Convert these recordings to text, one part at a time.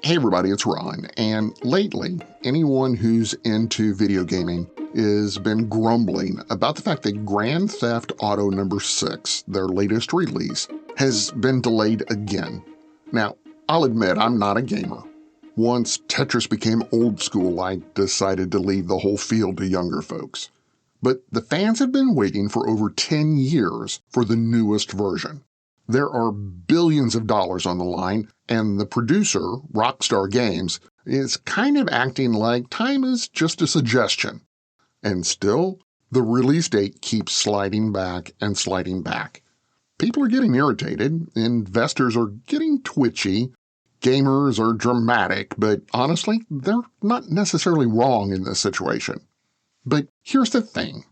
Hey everybody, it's Ron, and lately, anyone who's into video gaming has been grumbling about the fact that Grand Theft Auto number 6, their latest release, has been delayed again. Now, I'll admit I'm not a gamer. Once Tetris became old school, I decided to leave the whole field to younger folks. But the fans have been waiting for over 10 years for the newest version. There are billions of dollars on the line, and the producer, Rockstar Games, is kind of acting like time is just a suggestion. And still, the release date keeps sliding back and sliding back. People are getting irritated, investors are getting twitchy, gamers are dramatic, but honestly, they're not necessarily wrong in this situation. But here's the thing.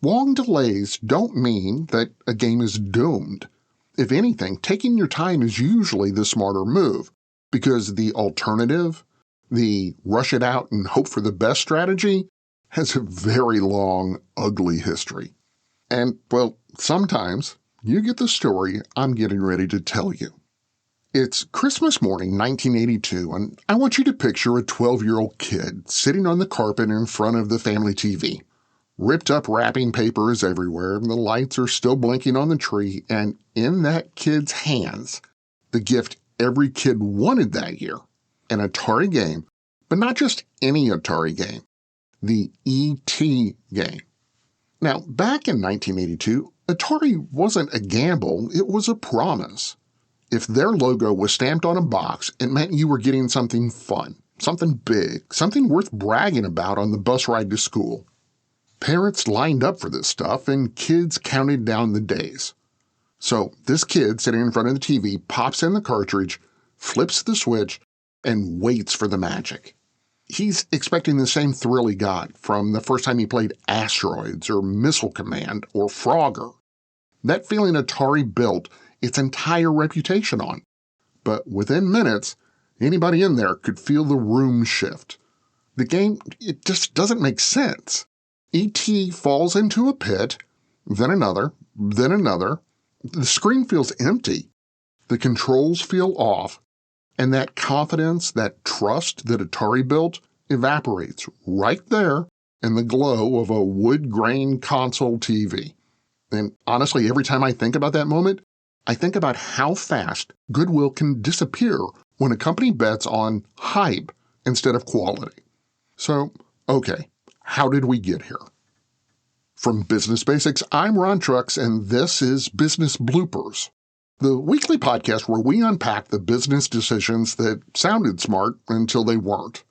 Long delays don't mean that a game is doomed. If anything, taking your time is usually the smarter move, because the alternative, the rush it out and hope for the best strategy, has a very long, ugly history. And, well, sometimes you get the story I'm getting ready to tell you. It's Christmas morning, 1982, and I want you to picture a 12-year-old kid sitting on the carpet in front of the family TV. Ripped up wrapping paper is everywhere, the lights are still blinking on the tree, and in that kid's hands, the gift every kid wanted that year, an Atari game, but not just any Atari game, the E.T. game. Now, back in 1982, Atari wasn't a gamble, it was a promise. If their logo was stamped on a box, it meant you were getting something fun, something big, something worth bragging about on the bus ride to school. Parents lined up for this stuff, and kids counted down the days. So this kid sitting in front of the TV pops in the cartridge, flips the switch, and waits for the magic. He's expecting the same thrill he got from the first time he played Asteroids or Missile Command or Frogger. That feeling Atari built its entire reputation on. But within minutes, anybody in there could feel the room shift. The game, it just doesn't make sense. E.T. falls into a pit, then another, then another. The screen feels empty. The controls feel off, and that confidence, that trust that Atari built evaporates right there in the glow of a wood-grain console TV. And honestly, every time I think about that moment, I think about how fast goodwill can disappear when a company bets on hype instead of quality. So, okay. How did we get here? From Business Basics, I'm Ron Trucks, and this is Business Bloopers, the weekly podcast where we unpack the business decisions that sounded smart until they weren't.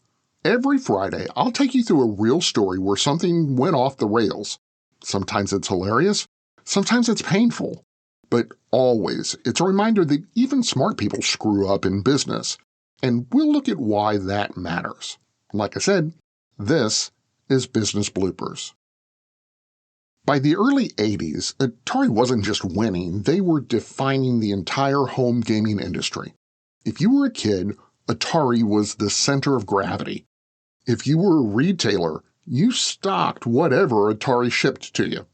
Every Friday, I'll take you through a real story where something went off the rails. Sometimes it's hilarious, sometimes it's painful, but always it's a reminder that even smart people screw up in business, and we'll look at why that matters. Like I said, this is Business Bloopers. By the early 80s, Atari wasn't just winning, they were defining the entire home gaming industry. If you were a kid, Atari was the center of gravity. If you were a retailer, you stocked whatever Atari shipped to you.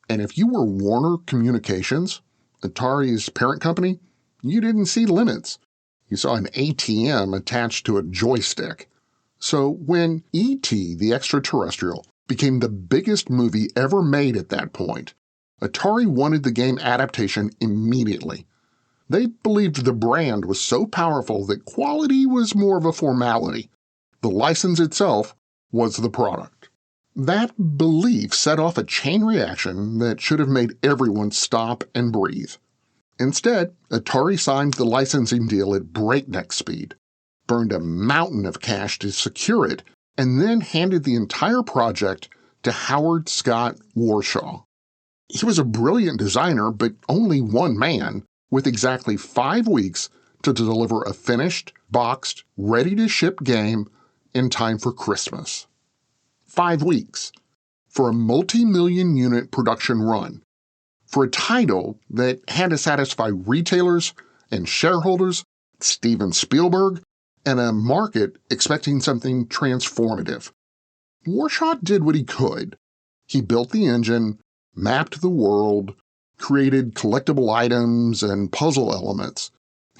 And if you were Warner Communications, Atari's parent company, you didn't see limits. You saw an ATM attached to a joystick. So when E.T. the Extraterrestrial became the biggest movie ever made at that point, Atari wanted the game adaptation immediately. They believed the brand was so powerful that quality was more of a formality. The license itself was the product. That belief set off a chain reaction that should have made everyone stop and breathe. Instead, Atari signed the licensing deal at breakneck speed, burned a mountain of cash to secure it, and then handed the entire project to Howard Scott Warshaw. He was a brilliant designer, but only one man, with exactly 5 weeks to deliver a finished, boxed, ready-to-ship game in time for Christmas. 5 weeks for a multi-million unit production run, for a title that had to satisfy retailers and shareholders, Steven Spielberg, and a market expecting something transformative. Warshaw did what he could. He built the engine, mapped the world, created collectible items and puzzle elements.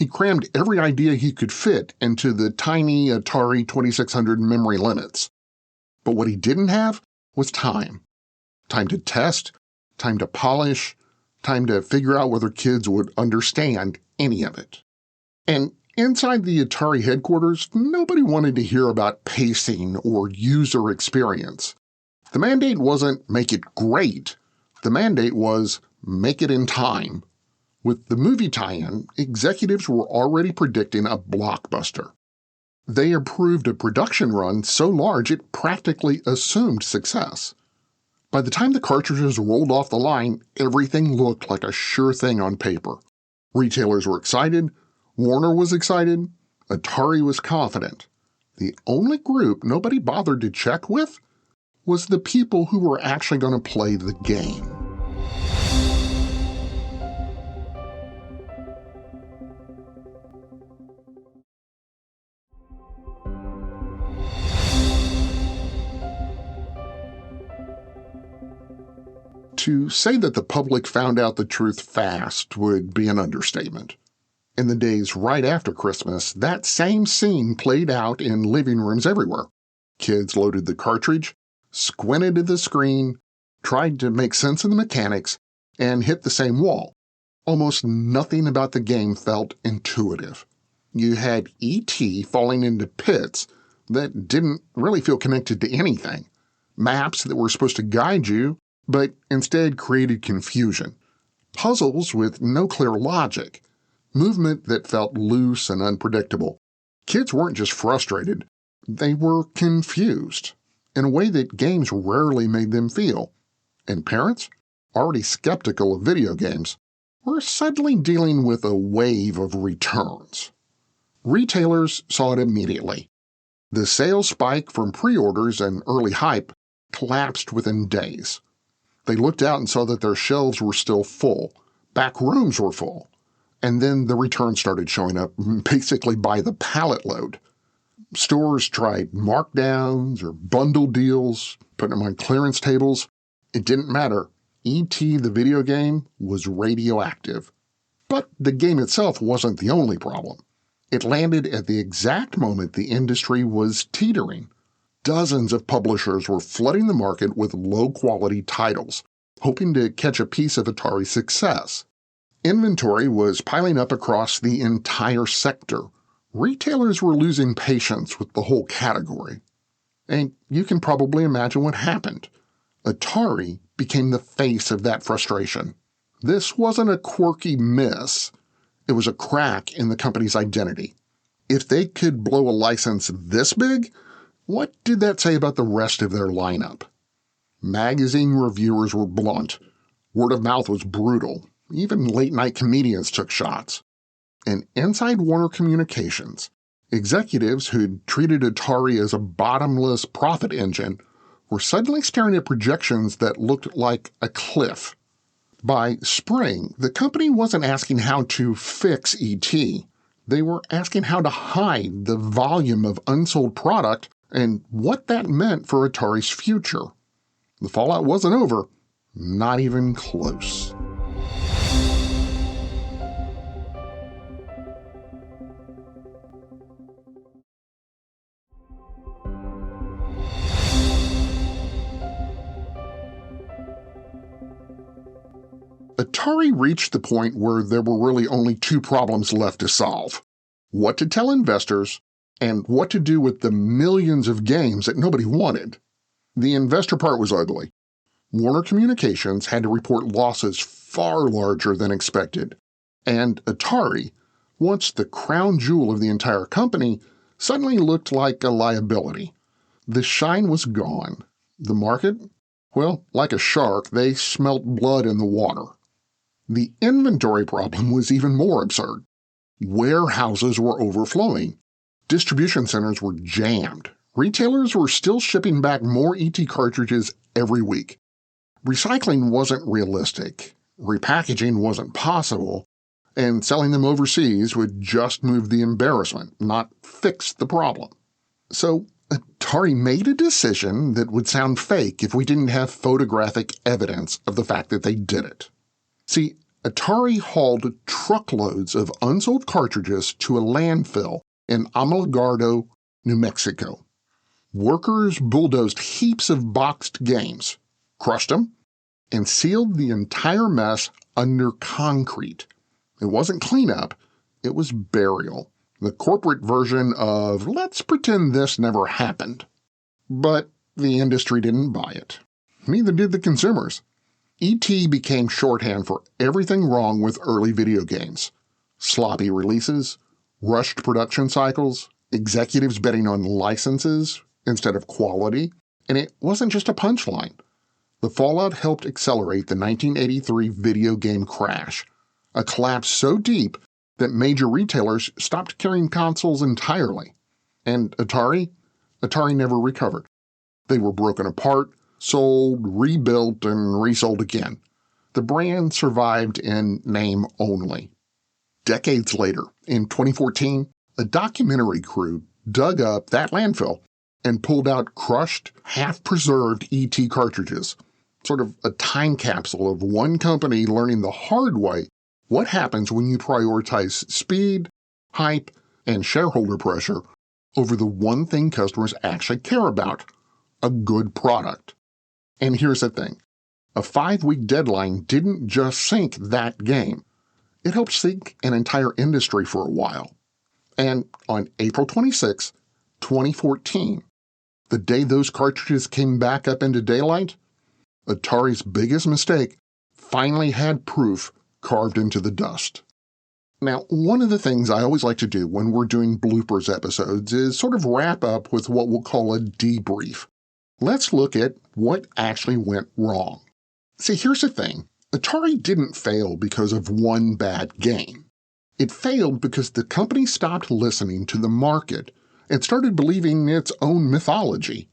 He crammed every idea he could fit into the tiny Atari 2600 memory limits. But what he didn't have was time. Time to test, time to polish, time to figure out whether kids would understand any of it. And inside the Atari headquarters, nobody wanted to hear about pacing or user experience. The mandate wasn't make it great. The mandate was make it in time. With the movie tie-in, executives were already predicting a blockbuster. They approved a production run so large it practically assumed success. By the time the cartridges rolled off the line, everything looked like a sure thing on paper. Retailers were excited, Warner was excited, Atari was confident. The only group nobody bothered to check with was the people who were actually going to play the game. To say that the public found out the truth fast would be an understatement. In the days right after Christmas, that same scene played out in living rooms everywhere. Kids loaded the cartridge, squinted at the screen, tried to make sense of the mechanics, and hit the same wall. Almost nothing about the game felt intuitive. You had E.T. falling into pits that didn't really feel connected to anything, maps that were supposed to guide you, but instead created confusion, puzzles with no clear logic, movement that felt loose and unpredictable. Kids weren't just frustrated, they were confused, in a way that games rarely made them feel. And parents, already skeptical of video games, were suddenly dealing with a wave of returns. Retailers saw it immediately. The sales spike from pre-orders and early hype collapsed within days. They looked out and saw that their shelves were still full, back rooms were full, and then the returns started showing up basically by the pallet load. Stores tried markdowns or bundle deals, putting them on clearance tables. It didn't matter. E.T. the video game was radioactive. But the game itself wasn't the only problem. It landed at the exact moment the industry was teetering. Dozens of publishers were flooding the market with low-quality titles, hoping to catch a piece of Atari's success. Inventory was piling up across the entire sector. Retailers were losing patience with the whole category. And you can probably imagine what happened. Atari became the face of that frustration. This wasn't a quirky miss. It was a crack in the company's identity. If they could blow a license this big, what did that say about the rest of their lineup? Magazine reviewers were blunt. Word of mouth was brutal. Even late-night comedians took shots. And inside Warner Communications, executives who'd treated Atari as a bottomless profit engine were suddenly staring at projections that looked like a cliff. By spring, the company wasn't asking how to fix ET. They were asking how to hide the volume of unsold product and what that meant for Atari's future. The fallout wasn't over, not even close. Atari reached the point where there were really only two problems left to solve: what to tell investors and what to do with the millions of games that nobody wanted. The investor part was ugly. Warner Communications had to report losses far larger than expected, and Atari, once the crown jewel of the entire company, suddenly looked like a liability. The shine was gone. The market? Well, like a shark, they smelt blood in the water. The inventory problem was even more absurd. Warehouses were overflowing. Distribution centers were jammed. Retailers were still shipping back more ET cartridges every week. Recycling wasn't realistic. Repackaging wasn't possible. And selling them overseas would just move the embarrassment, not fix the problem. So Atari made a decision that would sound fake if we didn't have photographic evidence of the fact that they did it. See, Atari hauled truckloads of unsold cartridges to a landfill in Amelardo, New Mexico. Workers bulldozed heaps of boxed games, crushed them, and sealed the entire mess under concrete. It wasn't cleanup, it was burial. The corporate version of, let's pretend this never happened. But the industry didn't buy it. Neither did the consumers. E.T. became shorthand for everything wrong with early video games. Sloppy releases, rushed production cycles, executives betting on licenses instead of quality, and it wasn't just a punchline. The fallout helped accelerate the 1983 video game crash, a collapse so deep that major retailers stopped carrying consoles entirely. And Atari never recovered. They were broken apart, sold, rebuilt, and resold again. The brand survived in name only. Decades later, in 2014, a documentary crew dug up that landfill and pulled out crushed, half-preserved E.T. cartridges, sort of a time capsule of one company learning the hard way what happens when you prioritize speed, hype, and shareholder pressure over the one thing customers actually care about, a good product. And here's the thing. A 5-week deadline didn't just sink that game. It helped sink an entire industry for a while. And on April 26, 2014, the day those cartridges came back up into daylight, Atari's biggest mistake finally had proof carved into the dust. Now, one of the things I always like to do when we're doing bloopers episodes is sort of wrap up with what we'll call a debrief. Let's look at what actually went wrong. See, here's the thing. Atari didn't fail because of one bad game. It failed because the company stopped listening to the market and started believing its own mythology.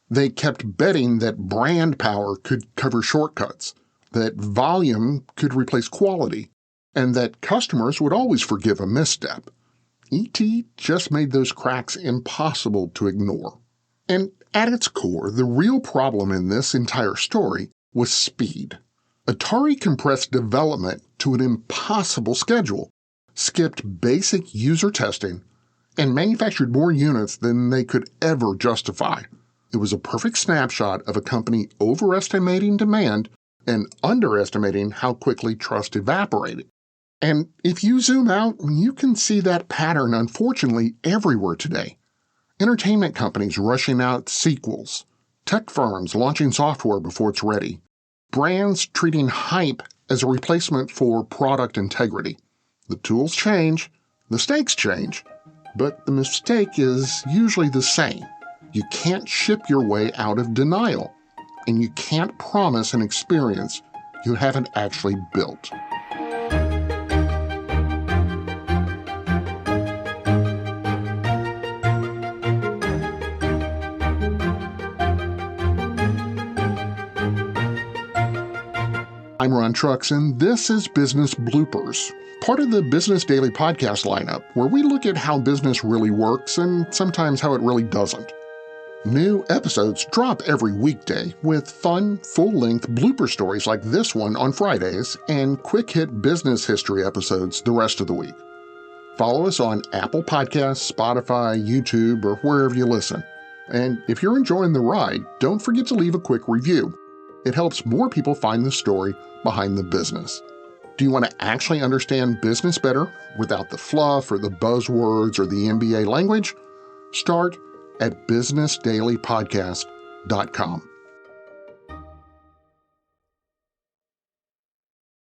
They kept betting that brand power could cover shortcuts, that volume could replace quality, and that customers would always forgive a misstep. E.T. just made those cracks impossible to ignore. And at its core, the real problem in this entire story was speed. Atari compressed development to an impossible schedule, skipped basic user testing, and manufactured more units than they could ever justify. It was a perfect snapshot of a company overestimating demand and underestimating how quickly trust evaporated. And if you zoom out, you can see that pattern, unfortunately, everywhere today. Entertainment companies rushing out sequels, tech firms launching software before it's ready, brands treating hype as a replacement for product integrity. The tools change, the stakes change, but the mistake is usually the same. You can't ship your way out of denial, and you can't promise an experience you haven't actually built. I'm Ron Trucks, and this is Business Bloopers, part of the Business Daily podcast lineup, where we look at how business really works and sometimes how it really doesn't. New episodes drop every weekday with fun, full-length blooper stories like this one on Fridays and quick-hit business history episodes the rest of the week. Follow us on Apple Podcasts, Spotify, YouTube, or wherever you listen. And if you're enjoying the ride, don't forget to leave a quick review. It helps more people find the story behind the business. Do you want to actually understand business better without the fluff or the buzzwords or the MBA language? Start at bsnsdailypodcast.com.